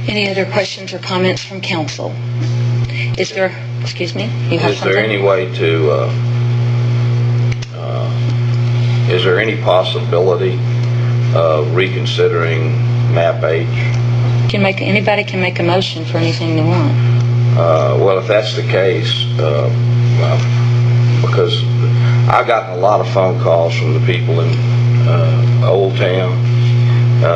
Any other questions or comments from council? Is there, excuse me, you have Is something? there any way to, is there any possibility of reconsidering map H? Anybody can make a motion for anything they want. Well, if that's the case, because I've gotten a lot of phone calls from the people in Old Town,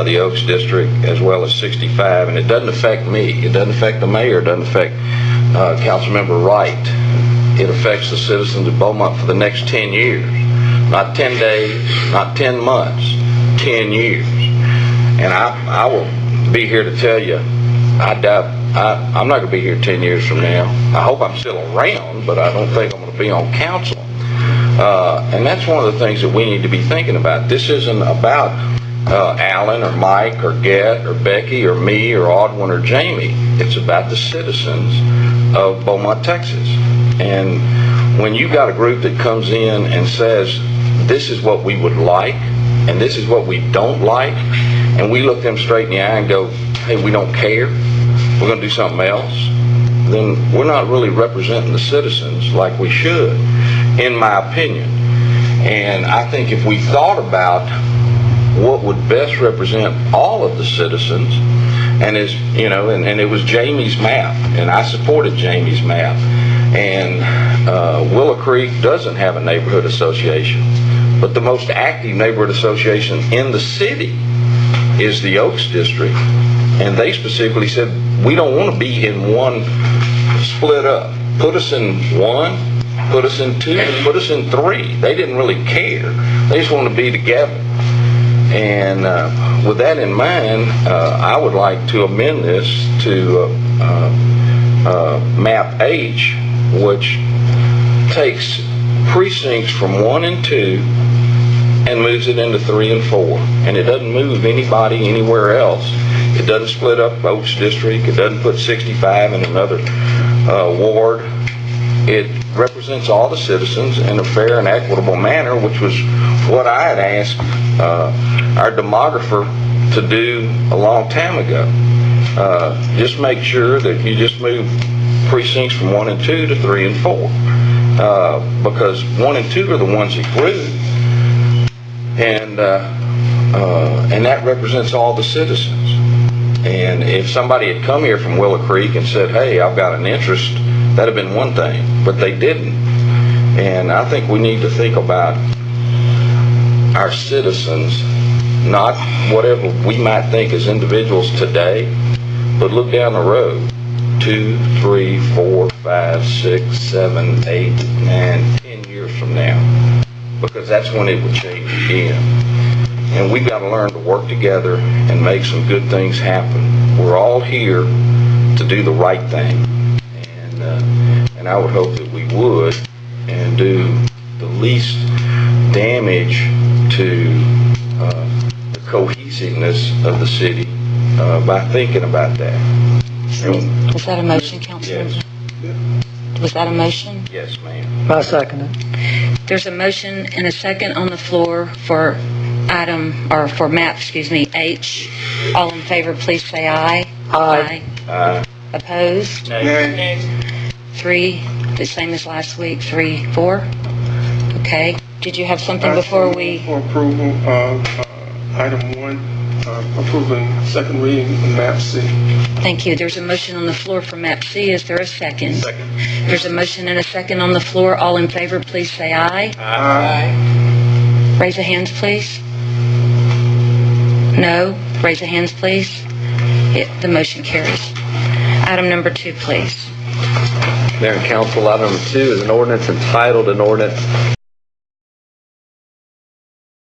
the Oaks District, as well as 65, and it doesn't affect me. It doesn't affect the mayor. It doesn't affect Councilmember Wright. It affects the citizens of Beaumont for the next 10 years. Not 10 days, not 10 months, 10 years. And I will be here to tell you, I doubt, I'm not going to be here 10 years from now. I hope I'm still around, but I don't think I'm going to be on council. And that's one of the things that we need to be thinking about. This isn't about Alan or Mike or Gett or Becky or me or Audwin or Jamie. It's about the citizens of Beaumont, Texas. And when you got a group that comes in and says, this is what we would like, and this is what we don't like, and we look them straight in the eye and go, hey, we don't care, we're going to do something else, then we're not really representing the citizens like we should, in my opinion. And I think if we thought about what would best represent all of the citizens, and as you know, and it was Jamie's map, and I supported Jamie's map, and Willow Creek doesn't have a neighborhood association, but the most active neighborhood association in the city is the Oaks District, and they specifically said, we don't want to be in one split up. Put us in one, put us in two, put us in three. They didn't really care. They just want to be together. And with that in mind, I would like to amend this to map H, which takes precincts from 1 and 2 and moves it into 3 and 4. And it doesn't move anybody anywhere else. It doesn't split up Oaks District. It doesn't put 65 in another ward. It represents all the citizens in a fair and equitable manner, which was what I had asked our demographer to do a long time ago. Just make sure that you just move precincts from 1 and 2 to 3 and 4. Because 1 and 2 are the ones that grew. And that represents all the citizens. And if somebody had come here from Willow Creek and said, hey, I've got an interest, that'd have been one thing, but they didn't. And I think we need to think about our citizens, not whatever we might think as individuals today, but look down the road, 2, 3, 4, 5, 6, 7, 8, 9, 10 years from now, because that's when it would change again. And we've got to learn to work together and make some good things happen. We're all here to do the right thing. And I would hope that we would, and do the least damage to the cohesiveness of the city by thinking about that. Was that a motion, Councilman? Yes. Was that a motion? Yes, ma'am. I second it. There's a motion and a second on the floor for for map, H. All in favor, please say aye. Aye. Aye. Opposed? Nay. 3, the same as last week, 3, 4. Okay. Did you have something before we? For approval of item 1, approving second reading of map C. Thank you. There's a motion on the floor for map C. Is there a second? Second. There's a motion and a second on the floor. All in favor, please say aye. Aye. Raise your hands, please. No? Raise your hands, please. The motion carries. Item number 2, please. Mayor and Council, item number 2 is an ordinance entitled, an ordinance